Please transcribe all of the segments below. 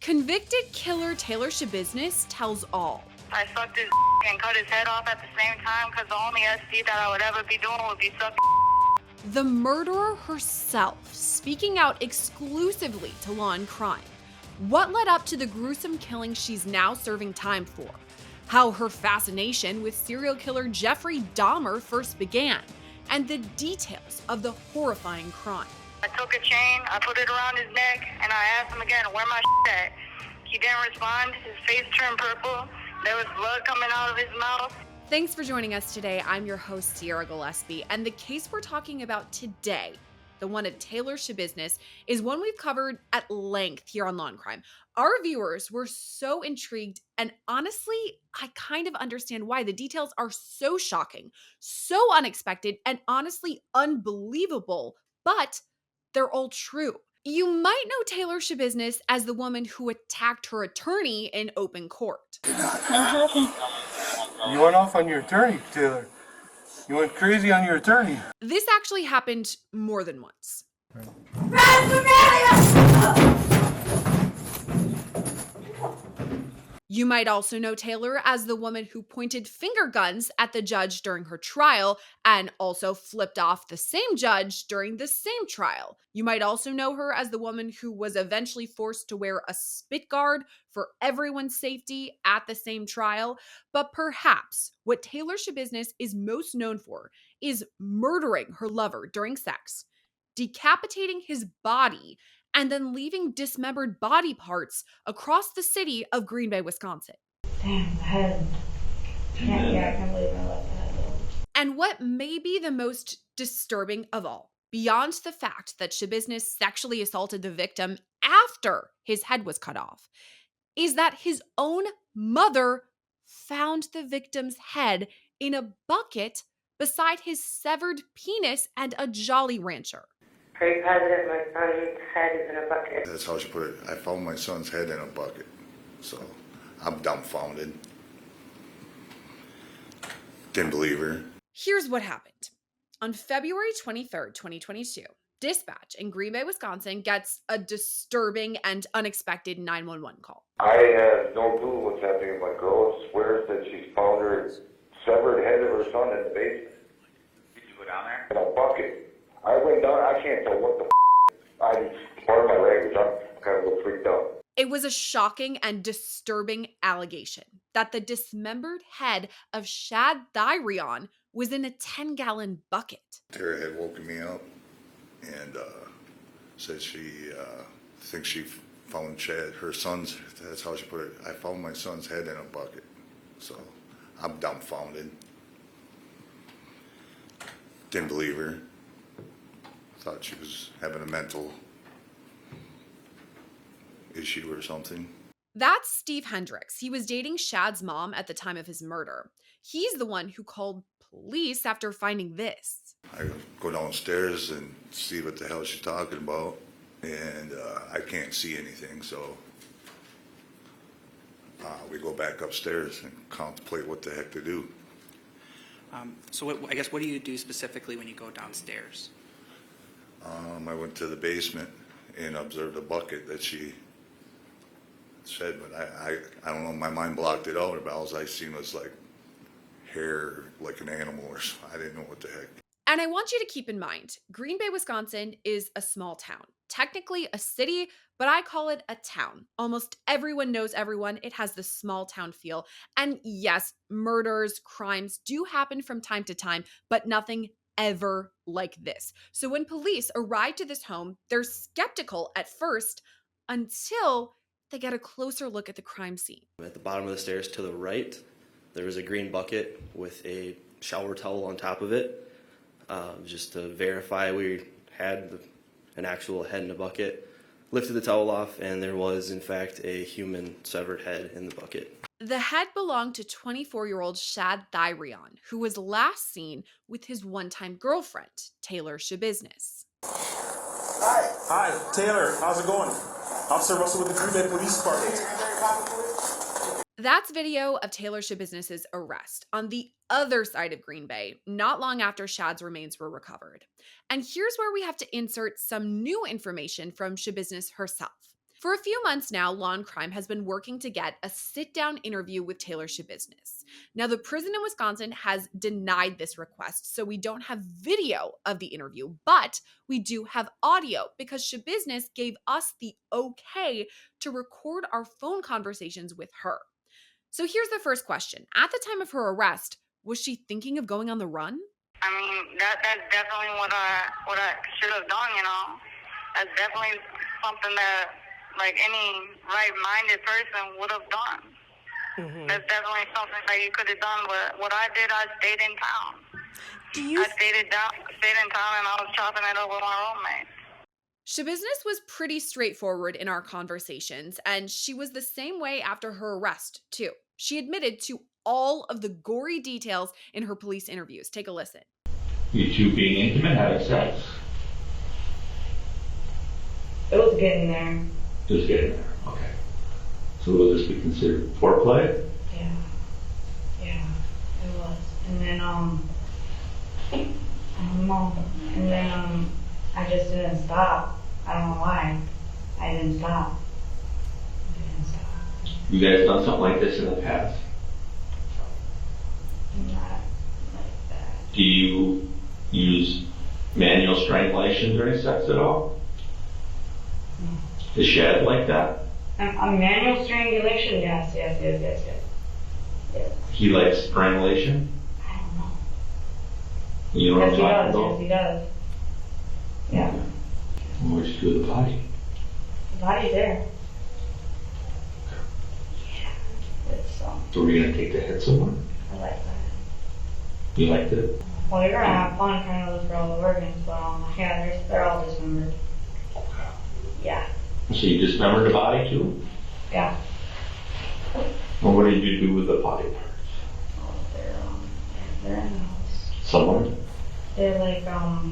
Convicted killer Taylor Schabusiness tells all. I sucked his and cut his head off at the same time because the only SD that I would ever be doing would be sucking. The murderer herself, speaking out exclusively to Law&Crime. What led up to the gruesome killing she's now serving time for? How her fascination with serial killer Jeffrey Dahmer first began, and the details of the horrifying crime. I took a chain, I put it around his neck, and I asked him again, where my at? He didn't respond, his face turned purple, there was blood coming out of his mouth. Thanks for joining us today. I'm your host, Gillespie, and the case we're talking about today, the one of Taylor Schabusiness, is one we've covered at length here on Law&Crime. Our viewers were so intrigued, and honestly, I kind of understand why. The details are so shocking, so unexpected, and honestly unbelievable, but they're all true. You might know Taylor Schabusiness as the woman who attacked her attorney in open court. You went off on your attorney, Taylor. You went crazy on your attorney. This actually happened more than once. You might also know Taylor as the woman who pointed finger guns at the judge during her trial and also flipped off the same judge during the same trial. You might also know her as the woman who was eventually forced to wear a spit guard for everyone's safety at the same trial. But perhaps what Taylor Schabusiness is most known for is murdering her lover during sex, decapitating his body, and then leaving dismembered body parts across the city of Green Bay, Wisconsin. Damn, the head. I can't believe I let the head go. And what may be the most disturbing of all, beyond the fact that Schabusiness sexually assaulted the victim after his head was cut off, is that his own mother found the victim's head in a bucket beside his severed penis and a Jolly Rancher. Are you positive my son's head is in a bucket? That's how she put it. I found my son's head in a bucket. So I'm dumbfounded. Didn't believe her. Here's what happened. On February 23rd, 2022, dispatch in Green Bay, Wisconsin gets a disturbing and unexpected 911 call. I have no clue what's happening. My girl swears that she's found her severed head of her son in the basement. Did you go down there? In a bucket. I went down, I can't tell what the I'm part of my language, I'm kind of a little freaked out. It was a shocking and disturbing allegation that the dismembered head of Shad Thyrion was in a 10-gallon bucket. Tara had woken me up and said she thinks she found Shad, her son's, that's how she put it. I found my son's head in a bucket. So I'm dumbfounded. Didn't believe her. Thought she was having a mental issue or something. That's Steve Hendricks. He was dating Shad's mom at the time of his murder. He's the one who called police after finding this. I go downstairs and see what the hell she's talking about, and I can't see anything, so we go back upstairs and contemplate what the heck to do. I guess what do you do specifically when you go downstairs? I went to the basement and observed a bucket that she said, but I don't know, my mind blocked it out. About all I seen was like hair, like an animal or something. I didn't know what the heck. And I want you to keep in mind, Green Bay, Wisconsin is a small town. Technically a city, but I call it a town. Almost everyone knows everyone. It has the small town feel. And yes, murders, crimes do happen from time to time, but nothing ever like this. So when police arrive to this home, they're skeptical at first until they get a closer look at the crime scene. At the bottom of the stairs to the right, there was a green bucket with a shower towel on top of it, just to verify we had an actual head in a bucket. Lifted the towel off, and there was, in fact, a human severed head in the bucket. The head belonged to 24-year-old Shad Thyrion, who was last seen with his one-time girlfriend, Taylor Schabusiness. Hi, Taylor. How's it going? Officer Russell with the Green Bay Police Department. That's video of Taylor Schabusiness's arrest on the other side of Green Bay, not long after Shad's remains were recovered. And here's where we have to insert some new information from Schabusiness herself. For a few months now, Law&Crime has been working to get a sit-down interview with Taylor Schabusiness. Now, the prison in Wisconsin has denied this request, so we don't have video of the interview, but we do have audio because Schabusiness gave us the okay to record our phone conversations with her. So here's the first question. At the time of her arrest, was she thinking of going on the run? I mean, that's definitely what I should have done, you know. That's definitely something that, like, any right-minded person would have done. Mm-hmm. That's definitely something that you could have done. But what I did, I stayed in town. I stayed in town, and I was chopping it up with my roommate. Schabusiness was pretty straightforward in our conversations, and she was the same way after her arrest, too. She admitted to all of the gory details in her police interviews. Take a listen. You two being intimate, having sex? It was getting there. It was getting there, okay. So will this be considered foreplay? Yeah, it was. And then, I don't know. And then, I just didn't stop. I don't know why. I didn't stop. You guys done something like this in the past? Not like that. Do you use manual strangulation during sex at all? No. Is Shad like that? A manual strangulation? Yes. He likes strangulation? I don't know. You know what I'm talking about? Yes, he does. Yeah. Where'd you do the body? The body's there. Yeah. It's, So we're gonna take the head somewhere? I like that. You liked it? Well, you're gonna have fun trying to look for all the organs, but yeah, they're all dismembered. Yeah. So you dismembered the body too? Yeah. And what did you do with the body parts? Oh, they're in the house. Somewhere? They're like, yeah.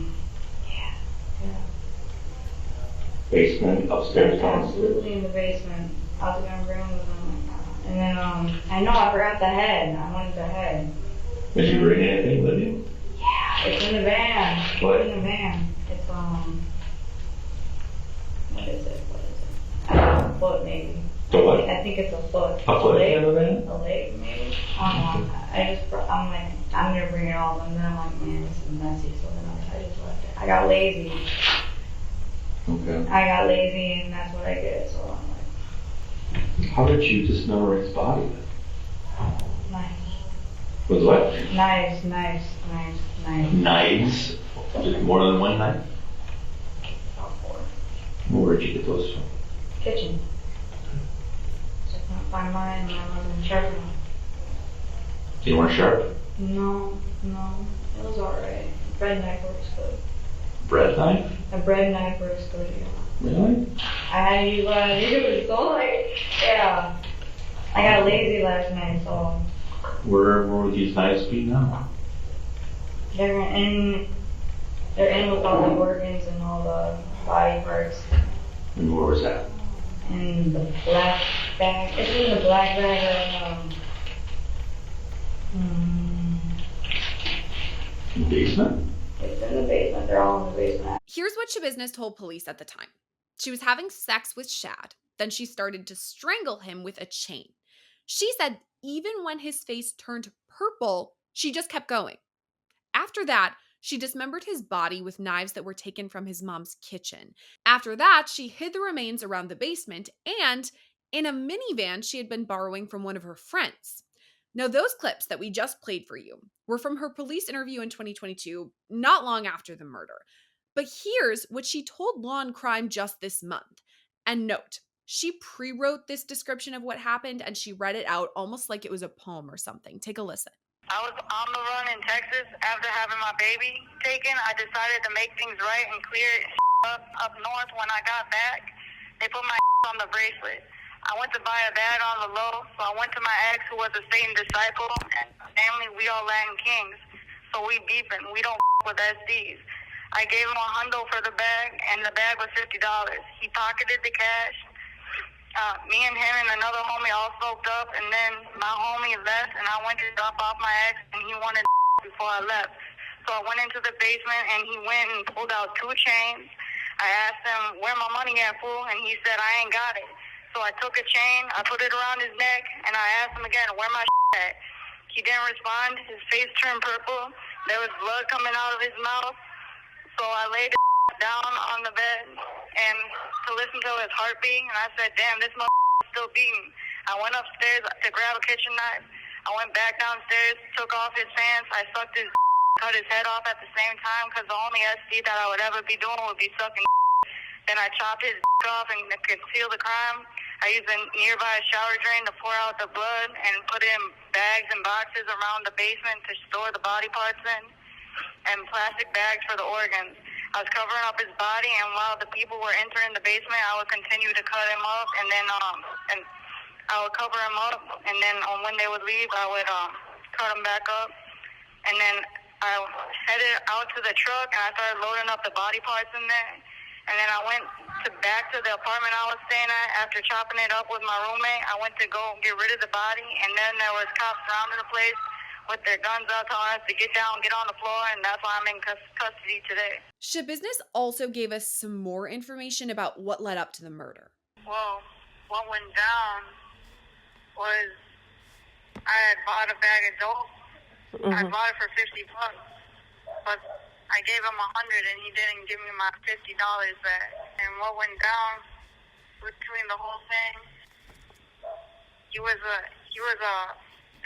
Basement, upstairs, downstairs? Absolutely in the basement. I was gonna bring them with them. And then, I know I forgot the head. I wanted the head. Did you bring anything with you? Yeah, it's in the van. What? It's in the van. It's, what is it? I don't know, a foot maybe. The what? I think it's a foot. A foot leg, in the van? A leg maybe. I don't know. I'm like, I'm gonna bring it all, and then I'm like, man, this is messy. So then I just left it. I got lazy. Okay. I got lazy, and that's what I did. So I'm like, How did you dismember his body? knives. With what? Knives. Knives? Just more than one knife? About 4. Where'd you get those from? Kitchen. So I couldn't find mine, and I wasn't sharp enough. You weren't sharp? No. It was alright. Bread knife works good. Bread knife? A bread knife works good, yeah. Really? I had to use what I used, so like, yeah. I got lazy last night, so. Where would these knives be now? They're in with all the organs and all the body parts. And where was that? In the black bag. It's in the black bag of, In the basement? it's in the basement. They're all in the basement. Here's what Schabusiness told police at the time. She was having sex with Shad. Then she started to strangle him with a chain. She said even when his face turned purple, she just kept going. After that, she dismembered his body with knives that were taken from his mom's kitchen. After that, she hid the remains around the basement and in a minivan she had been borrowing from one of her friends. Now, those clips that we just played for you were from her police interview in 2022, not long after the murder. But here's what she told Law&Crime just this month. And note, she pre-wrote this description of what happened and she read it out almost like it was a poem or something. Take a listen. I was on the run in Texas after having my baby taken. I decided to make things right and clear up north. When I got back, they put my on the bracelet. I went to buy a bag on the low, so I went to my ex who was a Satan disciple, and family, we all Latin kings. So we beefing. We don't with SDs. I gave him $100 for the bag, and the bag was $50. He pocketed the cash. Me and him and another homie all smoked up, and then my homie left, and I went to drop off my ex, and he wanted before I left. So I went into the basement, and he went and pulled out 2 chains, I asked him, where my money at, fool? And he said, I ain't got it. So I took a chain, I put it around his neck, and I asked him again, where my at? He didn't respond. His face turned purple. There was blood coming out of his mouth. So I laid down on the bed and to listen to his heartbeat, and I said, damn, this motherfucker's still beating. I went upstairs to grab a kitchen knife. I went back downstairs, took off his pants. I sucked his cut his head off at the same time, because the only SD that I would ever be doing would be sucking. Then I chopped his off and concealed the crime. I used a nearby shower drain to pour out the blood and put in bags and boxes around the basement to store the body parts in, and plastic bags for the organs. I was covering up his body, and while the people were entering the basement, I would continue to cut him up, and then and I would cover him up, and then when they would leave, I would cut him back up, and then I headed out to the truck, and I started loading up the body parts in there, and then I went back to the apartment I was staying at after chopping it up with my roommate. I went to go get rid of the body, and then there was cops surrounding the place with their guns out telling us to get down, get on the floor, and that's why I'm in custody today. Schabusiness also gave us some more information about what led up to the murder. Well, what went down was I had bought a bag of dope. I bought it for $50, but I gave him $100 and he didn't give me my $50 back. And what went down between the whole thing, he was a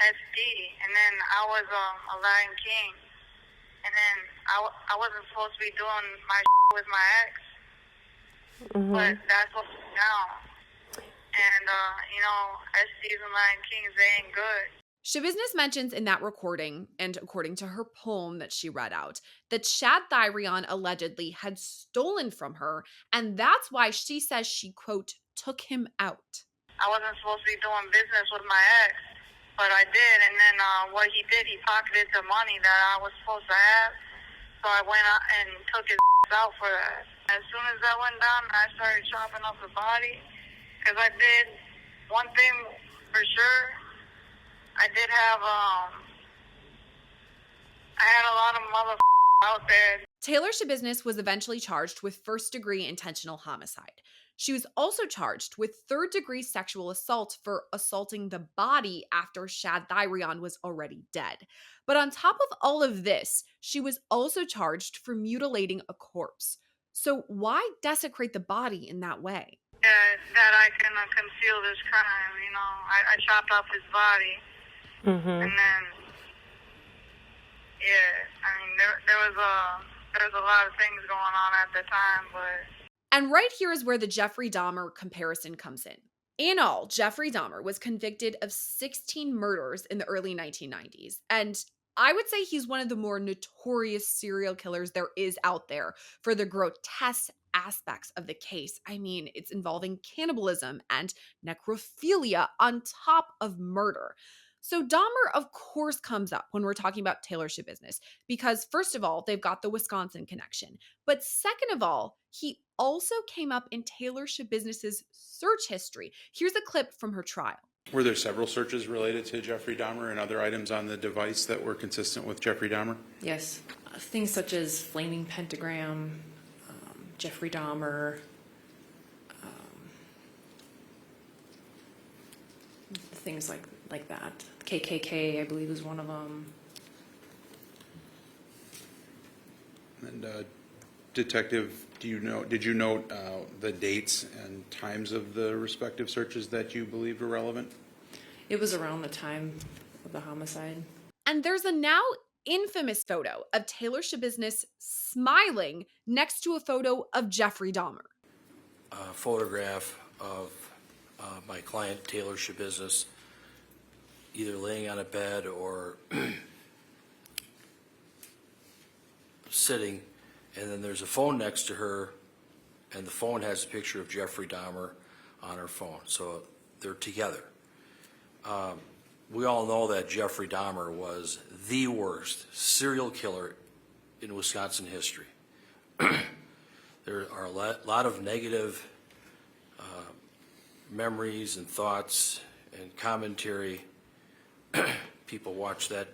SD, and then I was a Lion King, and then I wasn't supposed to be doing my with my ex, but that's what went down. And SDs and Lion Kings, they ain't good. Schabusiness mentions in that recording, and according to her poem that she read out, that Shad Thyrion allegedly had stolen from her, and that's why she says she, quote, took him out. I wasn't supposed to be doing business with my ex, but I did, and then what he did, he pocketed the money that I was supposed to have, so I went out and took his out for that. As soon as that went down, I started chopping up the body, because I did one thing for sure. I did have, I had a lot of motherfuckers out there. Taylor Schabusiness was eventually charged with first-degree intentional homicide. She was also charged with third-degree sexual assault for assaulting the body after Shad Thyrion was already dead. But on top of all of this, she was also charged for mutilating a corpse. So why desecrate the body in that way? That I can conceal this crime, I chopped up his body. And then, there was a lot of things going on at the time, but... And right here is where the Jeffrey Dahmer comparison comes in. In all, Jeffrey Dahmer was convicted of 16 murders in the early 1990s, and I would say he's one of the more notorious serial killers there is out there for the grotesque aspects of the case. I mean, it's involving cannibalism and necrophilia on top of murder. So Dahmer, of course, comes up when we're talking about Taylor Schabusiness because, first of all, they've got the Wisconsin connection. But second of all, he also came up in Taylor Schabusiness's search history. Here's a clip from her trial. Were there several searches related to Jeffrey Dahmer and other items on the device that were consistent with Jeffrey Dahmer? Yes. Things such as flaming pentagram, Jeffrey Dahmer, things like that. KKK, I believe, is one of them. And Detective, did you note the dates and times of the respective searches that you believed were relevant? It was around the time of the homicide. And there's a now infamous photo of Taylor Schabusiness smiling next to a photo of Jeffrey Dahmer. A photograph of my client, Taylor Schabusiness, either laying on a bed or sitting, and then there's a phone next to her, and the phone has a picture of Jeffrey Dahmer on her phone, so they're together. We all know that Jeffrey Dahmer was the worst serial killer in Wisconsin history. There are a lot of negative memories and thoughts and commentary. People watch that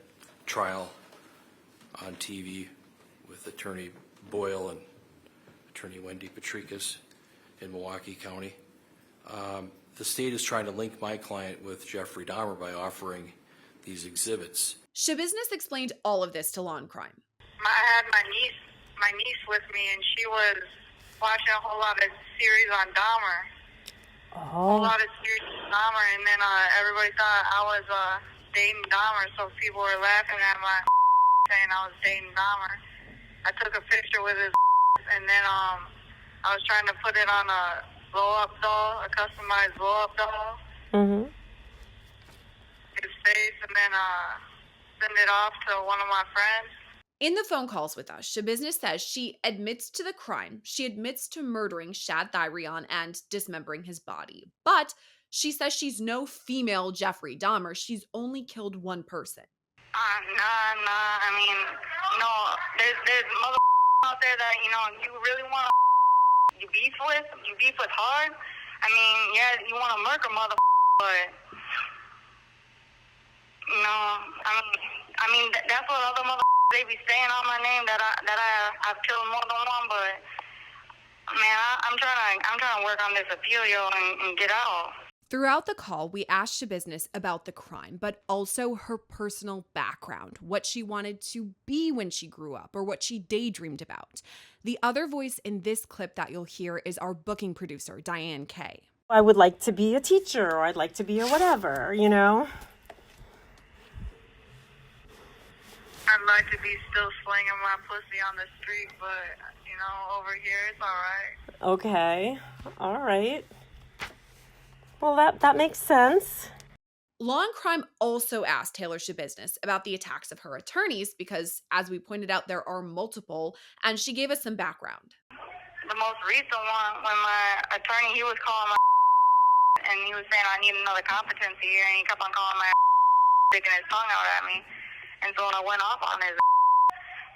trial on TV with Attorney Boyle and Attorney Wendy Patricus in Milwaukee County. The state is trying to link my client with Jeffrey Dahmer by offering these exhibits. Schabusiness explained all of this to Law&Crime. I had my niece with me, and she was watching a whole lot of series on Dahmer. A whole lot of series on Dahmer, and then everybody thought I was dating Dahmer, so people were laughing at my saying I was dating Dahmer. I took a picture with his and then I was trying to put it on a blow-up doll, a customized blow-up doll. Mm-hmm. His face, and then send it off to one of my friends. In the phone calls with us, Schabusiness says she admits to the crime. She admits to murdering Shad Thyrion and dismembering his body. But she says she's no female Jeffrey Dahmer. She's only killed one person. Nah. I mean, no, there's mother out there that, you really want to you beef with hard. I mean, yeah, you want to murder mother, but, I mean, that's what other mother they be saying on my name, that I've killed more than one, but man, I'm trying to work on this appeal, and get out. Throughout the call, we asked Schabusiness about the crime, but also her personal background, what she wanted to be when she grew up, or what she daydreamed about. The other voice in this clip that you'll hear is our booking producer, Diane Kay. I would like to be a teacher, or I'd like to be a whatever, I'd like to be still slinging my pussy on the street, but, over here it's all right. Okay. All right. Well, that makes sense. Law&Crime also asked Taylor Schabusiness about the attacks of her attorneys because, as we pointed out, there are multiple, and she gave us some background. The most recent one, when my attorney, he was calling my and he was saying I need another competency here, and he kept on calling my sticking his tongue out at me. And so I went off on his.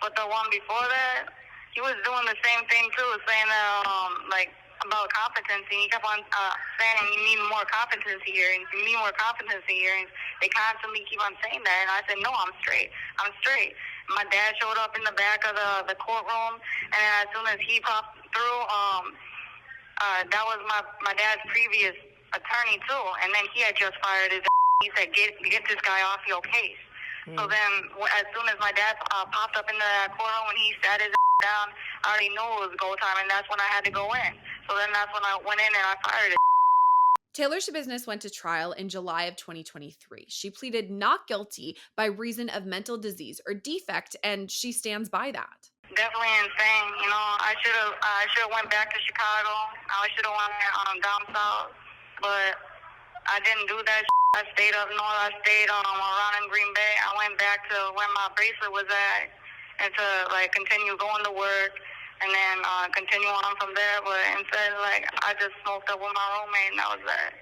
But the one before that, he was doing the same thing too, saying that about competency. He kept on saying you need more competency hearings. You need more competency hearings. They constantly keep on saying that, and I said no, I'm straight. My dad showed up in the back of the courtroom, and then as soon as he popped through, that was my dad's previous attorney too, and then he had just fired his. He said get this guy off your case. So then, as soon as my dad popped up in the courtroom, when he sat his down, I already knew it was go time, and that's when I had to go in. So then that's when I went in and I fired it. Taylor Schabusiness went to trial in July of 2023. She pleaded not guilty by reason of mental disease or defect, and she stands by that. Definitely insane. I should have went back to Chicago. I should have went down south, but I didn't do that. I stayed up north. I stayed around in Green Bay. I went back to where my bracelet was at, and to continue going to work, and then continue on from there. But instead, I just smoked up with my roommate, and that was that.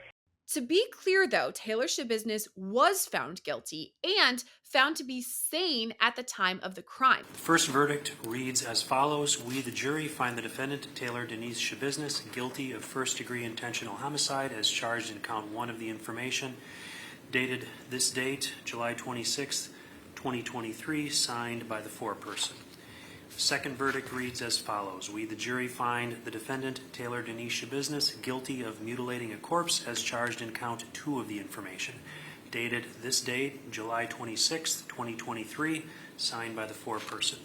To be clear, though, Taylor Schabusiness was found guilty and found to be sane at the time of the crime. The first verdict reads as follows. We, the jury, find the defendant, Taylor Denise Schabusiness, guilty of first-degree intentional homicide as charged in count 1 of the information, dated this date, July 26, 2023, signed by the foreperson. The second verdict reads as follows. We, the jury, find the defendant, Taylor Denise Schabusiness, guilty of mutilating a corpse as charged in count 2 of the information, dated this date, July 26, 2023, signed by the foreperson.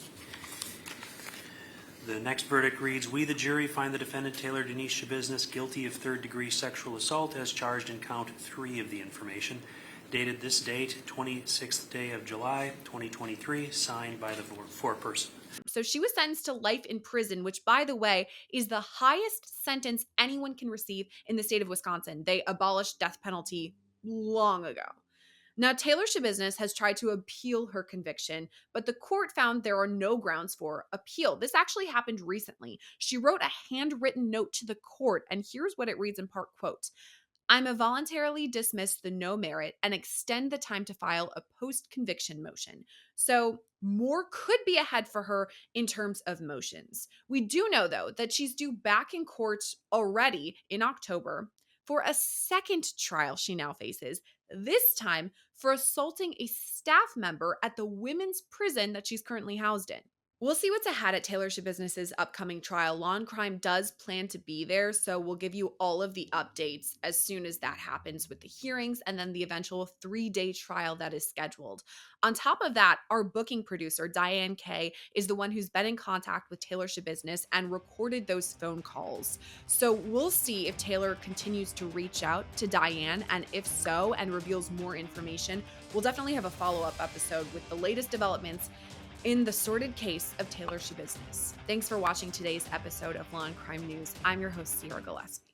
The next verdict reads, we, the jury, find the defendant, Taylor Denise Schabusiness, guilty of third-degree sexual assault as charged in count 3 of the information, dated this date, 26th day of July, 2023, signed by the foreperson. So she was sentenced to life in prison, which, by the way, is the highest sentence anyone can receive in the state of Wisconsin. They abolished death penalty long ago. Now, Taylor Schabusiness has tried to appeal her conviction, but the court found there are no grounds for appeal. This actually happened recently. She wrote a handwritten note to the court, and here's what it reads in part, quote, I'm a voluntarily dismiss the no merit and extend the time to file a post-conviction motion. So more could be ahead for her in terms of motions. We do know, though, that she's due back in court already in October for a second trial she now faces, this time for assaulting a staff member at the women's prison that she's currently housed in. We'll see what's ahead at Taylor Schabusiness's upcoming trial. Law&Crime does plan to be there, so we'll give you all of the updates as soon as that happens with the hearings and then the eventual 3-day trial that is scheduled. On top of that, our booking producer, Diane Kay, is the one who's been in contact with Taylor Schabusiness and recorded those phone calls. So we'll see if Taylor continues to reach out to Diane, and if so, and reveals more information, we'll definitely have a follow-up episode with the latest developments in the sordid case of Taylor Schabusiness. Thanks for watching today's episode of Law&Crime News. I'm your host, Sierra Gillespie.